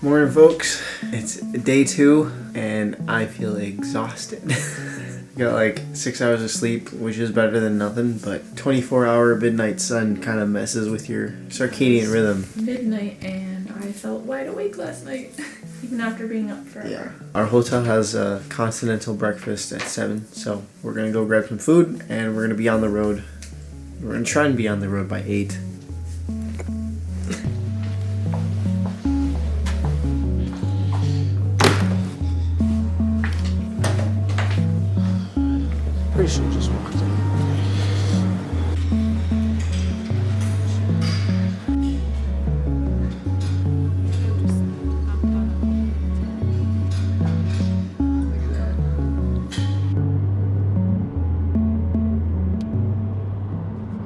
Morning, folks. It's day 2 and I feel exhausted. Got like 6 hours of sleep, which is better than nothing, but 24-hour midnight sun kind of messes with your circadian rhythm. Midnight, and I felt wide awake last night, even after being up forever. Yeah. Our hotel has a continental breakfast at 7, so we're gonna go grab some food and we're gonna be on the road. We're gonna try and be on the road by 8. Pretty sure just walked in.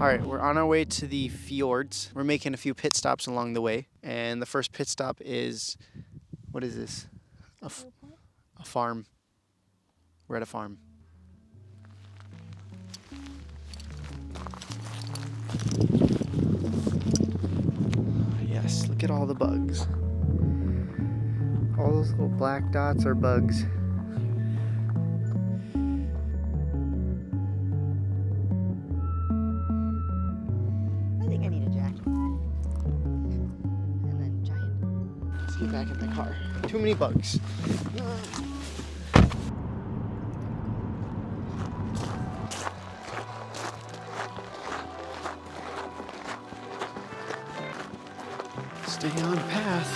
Alright, we're on our way to the fjords. We're making a few pit stops along the way. And the first pit stop is, what is this? A farm. We're at a farm. Yes, look at all the bugs. All those little black dots are bugs. I think I need a jacket. And then giant. Let's get back in the car. Too many bugs. Stay on path.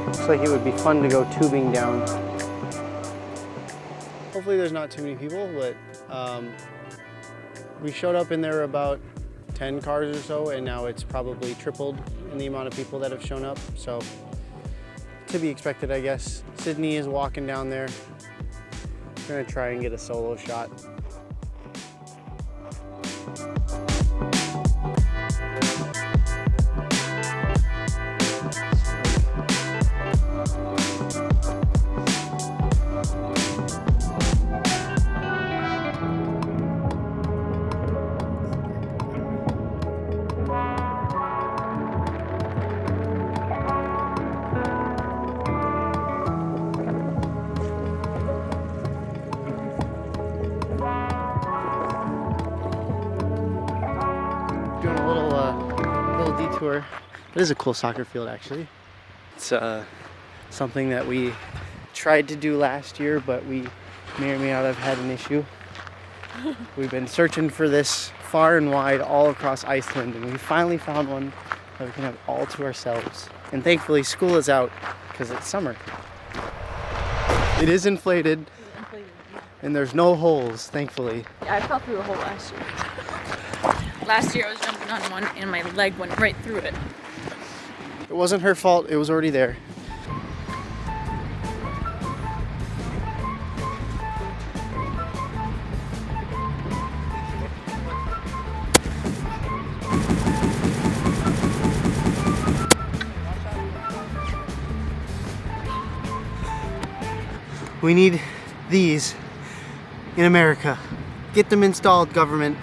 Looks like it would be fun to go tubing down. Hopefully there's not too many people, but we showed up and there were about 10 cars or so, and now it's probably tripled in the amount of people that have shown up, so to be expected, I guess. Sydney is walking down there. I'm gonna try and get a solo shot. Doing a little detour. It is a cool soccer field, actually. It's something that we tried to do last year, but we may or may not have had an issue. We've been searching for this far and wide all across Iceland, and we finally found one that we can have all to ourselves. And thankfully, school is out because it's summer. It is inflated, and there's no holes, thankfully. Yeah, I fell through a hole last year. Last year I was jumping on one and my leg went right through it. It wasn't her fault, it was already there. We need these in America. Get them installed, government.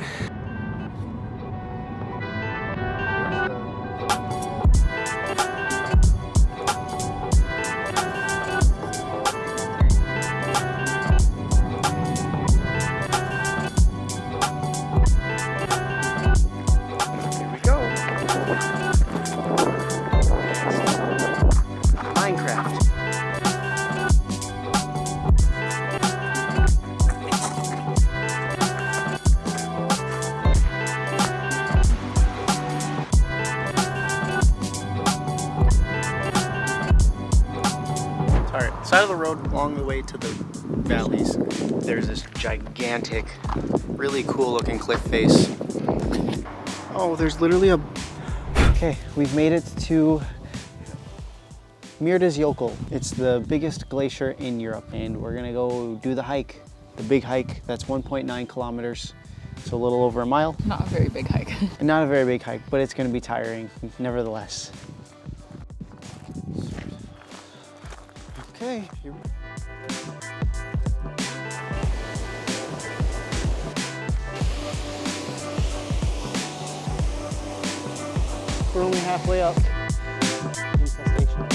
Side of the road along the way to the valleys, there's this gigantic, really cool looking cliff face. Oh, there's literally a... Okay, we've made it to Myrdalsjökull. It's the biggest glacier in Europe, and we're gonna go do the hike, the big hike. That's 1.9 kilometers, so a little over a mile. Not a very big hike. Not a very big hike, but it's gonna be tiring, nevertheless. Okay. We're only halfway up. Infestation.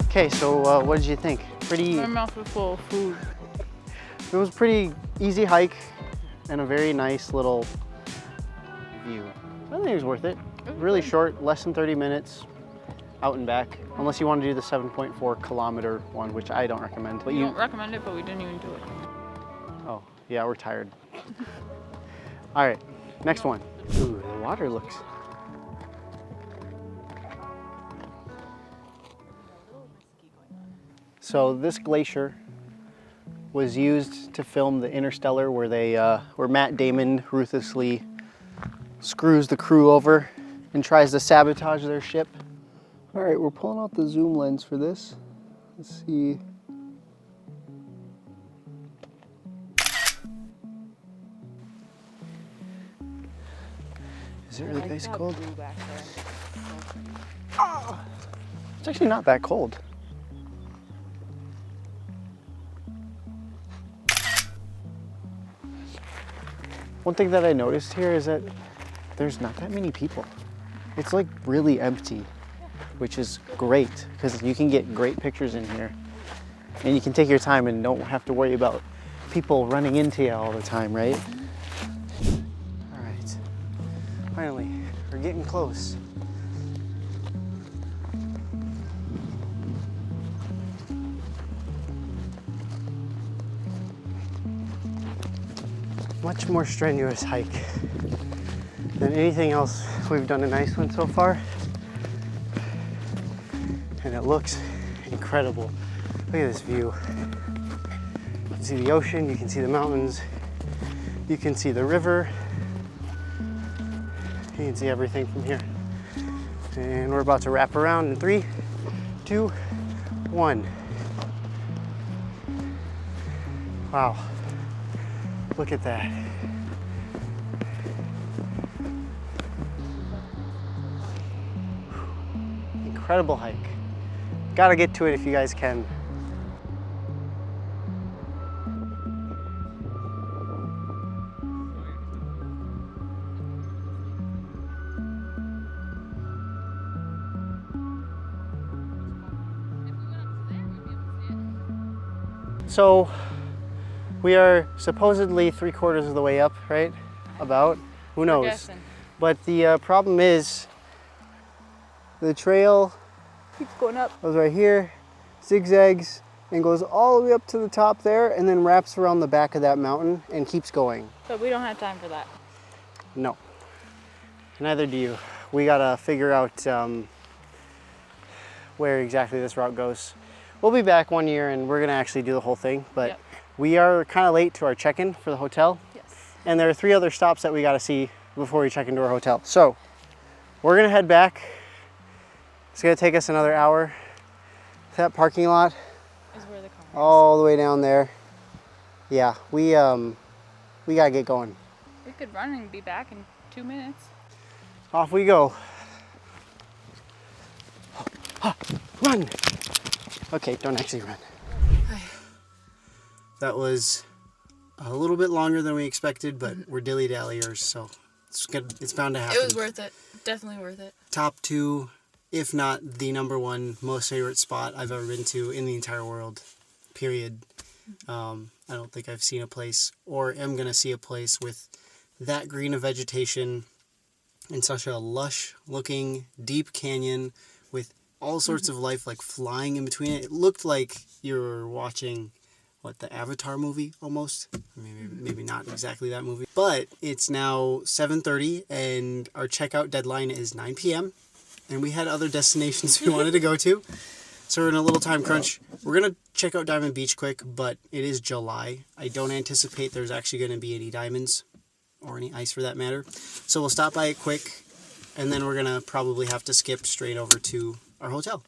Okay, so what did you think? My mouth was full of food. It was a pretty easy hike and a very nice little view. I think it was worth it. Really short, less than 30 minutes. Out and back, unless you want to do the 7.4 kilometer one, which I don't recommend. But We don't recommend it, but we didn't even do it. Oh, yeah, we're tired. All right, next one. Ooh, the water looks. So this glacier was used to film the Interstellar, where Matt Damon ruthlessly screws the crew over and tries to sabotage their ship. All right, we're pulling out the zoom lens for this. Let's see. Is it really ice cold? Oh, it's actually not that cold. One thing that I noticed here is that there's not that many people. It's like really empty, which is great because you can get great pictures in here and you can take your time and don't have to worry about people running into you all the time, right? All right, finally, we're getting close. Much more strenuous hike than anything else we've done in Iceland so far. And it looks incredible. Look at this view. You can see the ocean, you can see the mountains, you can see the river, you can see everything from here. And we're about to wrap around in 3, 2, 1. Wow, look at that. Incredible hike. Gotta get to it if you guys can. So we are supposedly 3/4 of the way up, right? About, who knows? Guessing. But the problem is the trail Keeps going up. goes right here, zigzags, and goes all the way up to the top there, and then wraps around the back of that mountain and keeps going. But we don't have time for that. No, neither do you. We gotta figure out where exactly this route goes. We'll be back 1 year and we're gonna actually do the whole thing, but Yep. we are kind of late to our check-in for the hotel. Yes. And there are 3 other stops that we gotta see before we check into our hotel. So we're gonna head back. It's gonna take us another hour. That parking lot, Is where the car is. all the way down there. Yeah, we gotta get going. We could run and be back in 2 minutes. Off we go. Run! Okay, don't actually run. That was a little bit longer than we expected, but we're dilly-dalliers, so it's good. It's bound to happen. It was worth it. Definitely worth it. Top 2, if not the #1 most favorite spot I've ever been to in the entire world, period. I don't think I've seen a place, or am gonna see a place with that green of vegetation in such a lush looking deep canyon with all sorts of life like flying in between it. It looked like you were watching the Avatar movie almost. Maybe not exactly that movie. But it's now 7:30 and our checkout deadline is 9 p.m. and we had other destinations we wanted to go to. So we're in a little time crunch. We're gonna check out Diamond Beach quick, but it is July. I don't anticipate there's actually gonna be any diamonds or any ice for that matter. So we'll stop by it quick, and then we're gonna probably have to skip straight over to our hotel.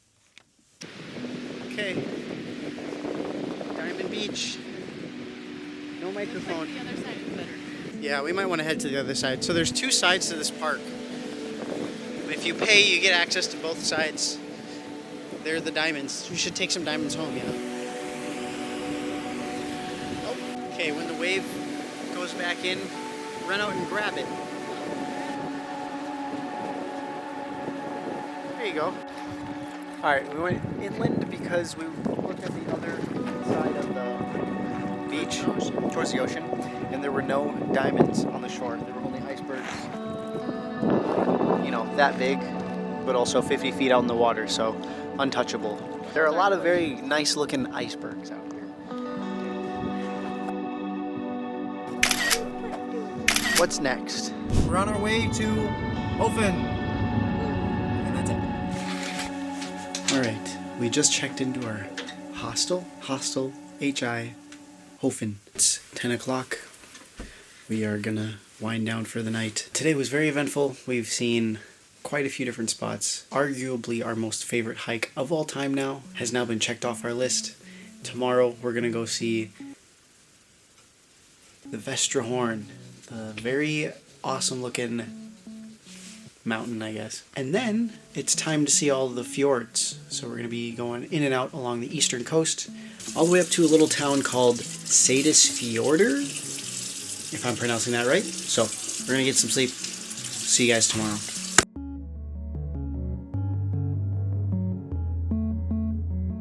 Okay. Diamond Beach. No microphone. The other side is better. Yeah, we might want to head to the other side. So there's two sides to this park. If you pay, you get access to both sides. They're the diamonds. You should take some diamonds home, you know. Oh, okay, when the wave goes back in, run out and grab it. There you go. Alright, we went inland because we looked at the other side of the beach, towards the ocean, and there were no diamonds on the shore. There were only icebergs, you know, that big, but also 50 feet out in the water, so untouchable. There are a lot of very nice looking icebergs out there. What's next? We're on our way to Ofen. And that's it. Alright, we just checked into our hostel, H-I, Hofen. It's 10 o'clock. We are gonna wind down for the night. Today was very eventful. We've seen quite a few different spots. Arguably our most favorite hike of all time now has now been checked off our list. Tomorrow we're gonna go see the Vestrahorn, the very awesome looking mountain, I guess. And then it's time to see all of the fjords. So we're gonna be going in and out along the eastern coast, all the way up to a little town called Seyðisfjörður, if I'm pronouncing that right. So we're gonna get some sleep. See you guys tomorrow.